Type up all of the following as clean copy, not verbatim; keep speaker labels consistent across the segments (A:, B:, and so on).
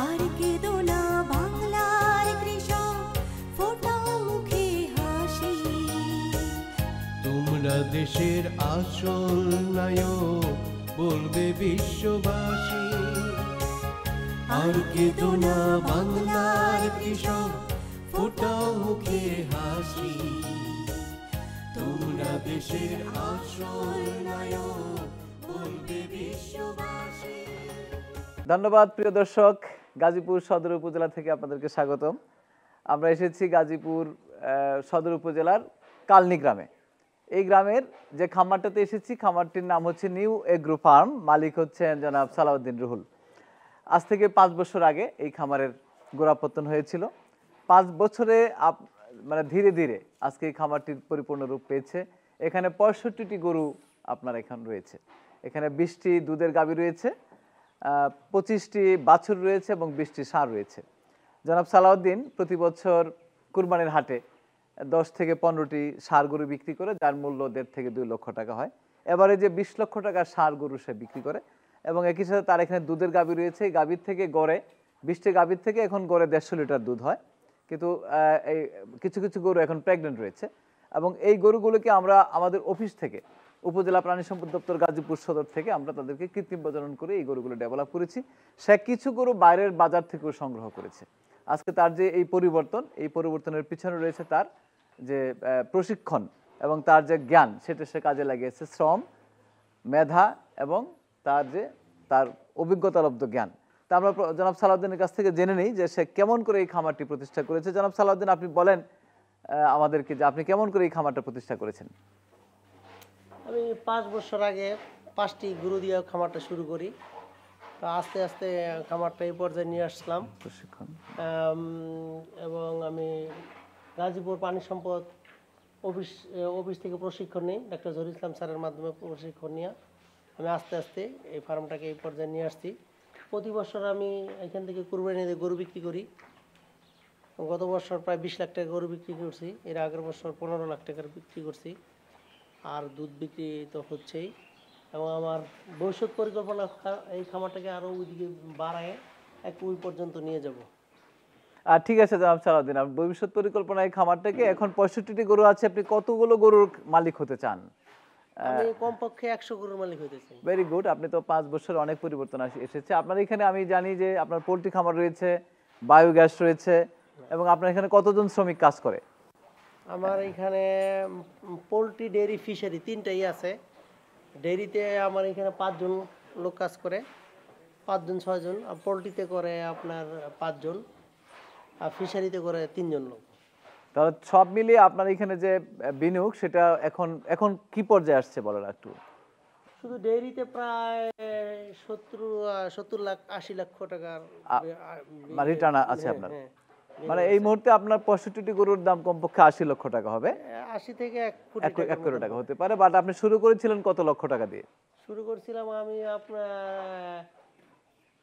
A: আর কেঁদো না বাংলার কৃষক, ফোটাও মুখে হাসি।
B: তোমরা দেশের আসল নায়ক, বলবে বিশ্ববাসী। আর কেঁদো না বাংলার কৃষক, ফোটাও মুখে হাসি। তোমরা দেশের আসল নায়ক, বলবে বিশ্ববাসী।
C: ধন্যবাদ প্রিয় দর্শক, গাজীপুর সদর উপজেলা থেকে আপনাদেরকে স্বাগতম। আমরা এসেছি গাজীপুর সদর উপজেলার কালনি গ্রামে। এই গ্রামের যে খামারটাতে এসেছি, খামারটির নাম হচ্ছে নিউ এগ্রো ফার্ম। মালিক হচ্ছেন জনাব সালাউদ্দিন রুহুল। আজ থেকে 5 বছর আগে এই খামারের গোড়াপত্তন হয়েছিল। 5 বছরে মানে ধীরে ধীরে আজকে এই খামারটির পরিপূর্ণ রূপ পেয়েছে। এখানে 65টি গরু আপনার এখানে রয়েছে। এখানে 20টি দুধের গাভী রয়েছে, 25টি বাছুর রয়েছে এবং 20টি ষাঁড় রয়েছে। জনাব সালাউদ্দিন প্রতি বছর কুরবানির হাটে 10 থেকে 15টি ষাঁড় গরু বিক্রি করে, যার মূল্য 1.5 থেকে 2 লক্ষ টাকা হয়। এবারে যে 20 লক্ষ টাকার ষাঁড় গরু সে বিক্রি করে এবং একই সাথে তার এখানে দুধের গাভী রয়েছে। এই গাভীর থেকে গড়ে 20টি গাভীর থেকে এখন গড়ে 150 লিটার দুধ হয়। কিন্তু এই কিছু কিছু গরু এখন প্রেগনেন্ট রয়েছে এবং এই গরুগুলোকে আমরা আমাদের অফিস থেকে, উপজেলা প্রাণী সম্পদ দপ্তর গাজীপুর সদর থেকে আমরা তাদেরকে কৃত্রিম প্রজনন করে এই গরুগুলো ডেভেলপ করেছি। সে কিছু গরু বাইরের বাজার থেকেও সংগ্রহ করেছে। আজকে তার যে এই পরিবর্তনের পিছনে রয়েছে তার যে প্রশিক্ষণ এবং তার যে জ্ঞান, সেটা সে কাজে লাগিয়েছে। শ্রম, মেধা এবং তার অভিজ্ঞতালব্ধ জ্ঞান। তা আমরা জনাব সালাউদ্দিনের কাছ থেকে জেনে নিই যে সে কেমন করে এই খামারটি প্রতিষ্ঠা করেছে। জনাব সালাউদ্দিন, আপনি বলেন আমাদেরকে যে আপনি কেমন করে এই খামারটা প্রতিষ্ঠা করেছেন।
D: আমি 5 বছর আগে 5টি গরু দিয়ে খামারটা শুরু করি। তো আস্তে আস্তে খামারটা এই পর্যায়ে নিয়ে আসলাম
C: প্রশিক্ষণ
D: এবং আমি গাজীপুর পানি সম্পদ অফিস থেকে প্রশিক্ষণ নিই। ডক্টর জহির ইসলাম স্যারের মাধ্যমে প্রশিক্ষণ নিয়ে আমি আস্তে আস্তে এই ফার্মটাকে এই পর্যায়ে নিয়ে আসছি। প্রতি বছর আমি এখান থেকে কুরবানি দিয়ে গরু বিক্রি করি। গত বছর প্রায় 20 লাখ টাকা গরু বিক্রি করছি, এর আগের বছর 15 লাখ টাকার বিক্রি করছি। আর দুধ বিক্রি তো হচ্ছেই এবং আমার ভবিষ্যৎ পরিকল্পনা এই খামারটাকে আরও ওইদিকে বাড়ায় ওই পর্যন্ত নিয়ে যাব।
C: ঠিক আছে জনাব সালাউদ্দিন, আপনার ভবিষ্যৎ পরিকল্পনা এই খামারটাকে, এখন 65টি গরু আছে, আপনি কতগুলো গরুর মালিক হতে চান?
D: আমি কমপক্ষে 100 গরুর মালিক হতে চাই।
C: Very good. আপনি তো 5 বছরে অনেক পরিবর্তন এসেছে আপনার এখানে। আমি জানি যে আপনার পোল্ট্রি খামার রয়েছে, বায়োগ্যাস রয়েছে এবং আপনার এখানে কতজন শ্রমিক কাজ করে?
D: আমার এখানে পোলট্রি, ডেয়ারি, ফিশারি 3টাই আছে। ডেয়ারিতে আমার এখানে 5 জন লোক কাজ করে, 5 জন 6 জন। আর পোলট্রিতে করে আপনার 5 জন, আর ফিশারিতে করে 3 জন লোক।
C: তাহলে সব মিলিয়ে আপনার এখানে যে বিনিয়োগ, সেটা এখন কি পর্যায়ে আসছে বলেন একটু।
D: শুধু ডেয়ারিতে প্রায় 70 লাখ 80 লক্ষ টাকার
C: রিটার্ন আছে আপনার। মানে এই মুহূর্তে আপনার 65টি গরুর দাম কমপক্ষে 80 লক্ষ টাকা হবে।
D: 80 থেকে 1
C: কোটি টাকা হতে পারে। বাট আপনি শুরু করেছিলেন কত লক্ষ টাকা দিয়ে?
D: শুরু করেছিলাম আমি আপনার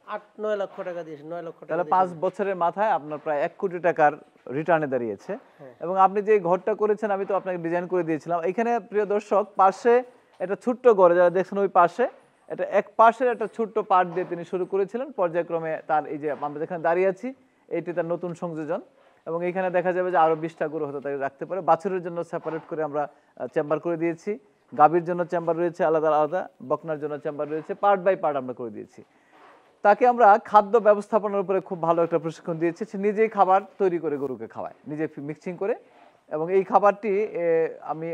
D: 8-9 লক্ষ টাকা দিয়ে, 9 লক্ষ টাকা।
C: তাহলে 5 বছরের মাথায় আপনার প্রায় 1 কোটি টাকার রিটার্নে দাঁড়িয়েছে। এবং আপনি যে ঘরটা করেছেন, আমি তো আপনাকে ডিজাইন করে দিয়েছিলাম। এখানে প্রিয় দর্শক, পাশে একটা ছোট্ট ঘর, যারা দেখছেন ওই পাশে, এটা এক পাশের একটা ছোট্ট পার্ট দিয়ে তিনি শুরু করেছিলেন। পর্যায়ক্রমে তার এই যে আমরা যেখানে দাঁড়িয়ে আছি, এইটি তার নতুন সংযোজন। এবং এখানে দেখা যাবে যে আরো 20টা গরু হয়তো তাকে রাখতে পারে। বাছুরের জন্য সেপারেট করে আমরা চেম্বার করে দিয়েছি, গাভীর জন্য চেম্বার রয়েছে আলাদা আলাদা, বকনার জন্য চেম্বার রয়েছে, পার্ট বাই পার্ট আমরা করে দিয়েছি। তাকে আমরা খাদ্য ব্যবস্থাপনার উপরে খুব ভালো একটা প্রশিক্ষণ দিয়েছি। সে নিজেই খাবার তৈরি করে গরুকে খাওয়ায়, নিজে মিক্সিং করে। এবং এই খাবারটি আমি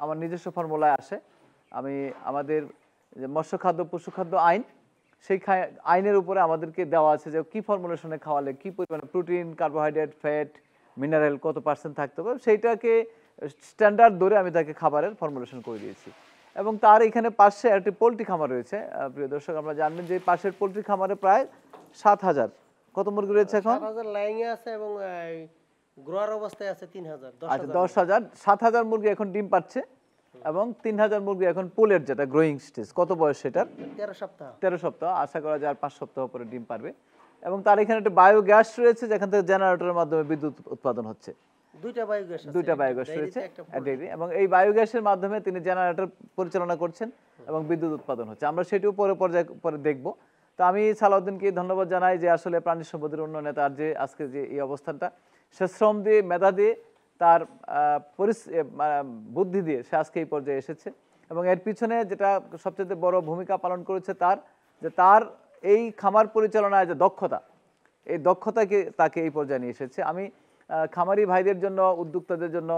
C: আমার নিজস্ব ফর্মুলায় আসে। আমাদের যে মৎস্য খাদ্য পশু খাদ্য আইন, সেই আইনের উপরে আমাদেরকে দেওয়া আছে যে কি ফর্মুলেশনে খাওয়ালে কি পরিমাণে প্রোটিন, কার্বোহাইড্রেট, ফ্যাট, মিনারেল কত % থাকতে হবে, সেইটাকে স্ট্যান্ডার্ড ধরে আমি তাকে খাবারের ফর্মুলেশন করে দিয়েছি। এবং তার এখানে পাশে একটি পোলট্রি খামার রয়েছে। প্রিয় দর্শক, আমরা জানবেন যে পাশের পোলট্রি খামারে প্রায় 7000 কত মুরগি রয়েছে এখন?
D: 7000 লাইনে আছে এবং গ্রোয়ার অবস্থায় আছে 3000।
C: আচ্ছা, 10000 7000 মুরগি এখন ডিম পাচ্ছে এবং 3000 মুরগি এখন পোলের যেটা গ্রোয়িং স্টেজ। কত বয়স সেটার?
D: 13 সপ্তাহ।
C: 13 সপ্তাহ। আশা করা যায় আর 5 সপ্তাহ পরে ডিম পারবে। এবং তার এখানে একটা বায়োগ্যাস রয়েছে, যেখান থেকে জেনারেটরের মাধ্যমে বিদ্যুৎ উৎপাদন হচ্ছে।
D: দুইটা বায়োগ্যাস
C: রয়েছে এবং এই বায়োগ্যাসের মাধ্যমে তিনি জেনারেটর পরিচালনা করছেন এবং বিদ্যুৎ উৎপাদন হচ্ছে। আমরা সেটিও পরে দেখব। তো আমি সালাউদ্দিনকে ধন্যবাদ জানাই যে আসলে প্রাণী সম্পদের উন্নয়নে তার যে আজকে যে এই অবস্থানটা, সে শ্রম দিয়ে মেধা দিয়ে তার বুদ্ধি দিয়ে সে আজকে এই পর্যায়ে এসেছে। এবং এর পিছনে যেটা সবচেয়ে বড় ভূমিকা পালন করেছে তার এই খামার পরিচালনায় যে দক্ষতা, এই দক্ষতাকে তাকে এই পর্যায়ে নিয়ে এসেছে। আমি খামারি ভাইদের জন্য, উদ্যোক্তাদের জন্য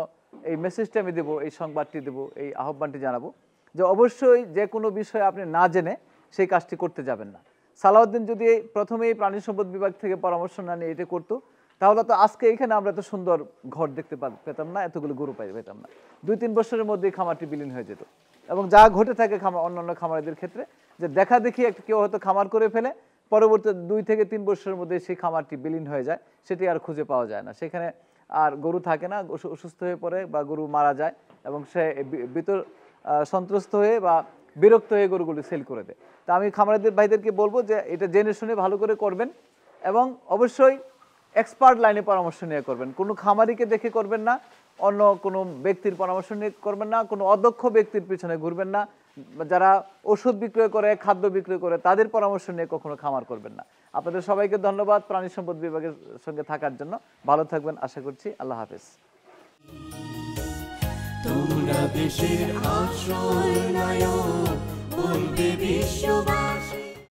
C: এই মেসেজটা আমি দেবো, এই সংবাদটি দেবো, এই আহ্বানটি জানাবো যে অবশ্যই যে কোনো বিষয়ে আপনি না জেনে সেই কাজটি করতে যাবেন না। সালাউদ্দিন যদি প্রথমেই প্রাণী সম্পদ বিভাগ থেকে পরামর্শ না নিয়ে এটা করতো, তাহলে তো আজকে এখানে আমরা এত সুন্দর ঘর দেখতে পেতাম না, এতগুলো গরু পেতাম না। 2-3 বছরের মধ্যেই খামারটি বিলীন হয়ে যেত। এবং যা ঘটে থাকে অন্যান্য খামারিদের ক্ষেত্রে, যে দেখা দেখি কেউ হয়তো খামার করে ফেলে, পরবর্তী 2 থেকে 3 বছরের মধ্যে সেই খামারটি বিলীন হয়ে যায়, সেটি আর খুঁজে পাওয়া যায় না। সেখানে আর গরু থাকে না, অসুস্থ হয়ে পড়ে বা গরু মারা যায় এবং সে সন্ত্রস্ত হয়ে বা বিরক্ত হয়ে গরুগুলি সেল করে দেয়। তা আমি খামারিদের ভাইদেরকে বলবো যে এটা জেনে শুনে ভালো করে করবেন এবং অবশ্যই এক্সপার্ট লাইনে পরামর্শ নিয়ে করবেন। কোনো খামারিকে দেখে করবেন না, অন্য কোনো ব্যক্তির পরামর্শ নিয়ে করবেন না, কোনো অদক্ষ ব্যক্তির পিছনে ঘুরবেন না, যারা ওষুধ বিক্রয় করে, খাদ্য বিক্রয় করে, তাদের পরামর্শ নিয়ে কখনো খামার করবেন না। আপনাদের সবাইকে ধন্যবাদ প্রাণী সম্পদ বিভাগের সঙ্গে থাকার জন্য। ভালো থাকবেন আশা করছি। আল্লাহ হাফেজ।
B: তোমরা দেশের আশ্রয় নাও, বলবে বিশ্ববাসী।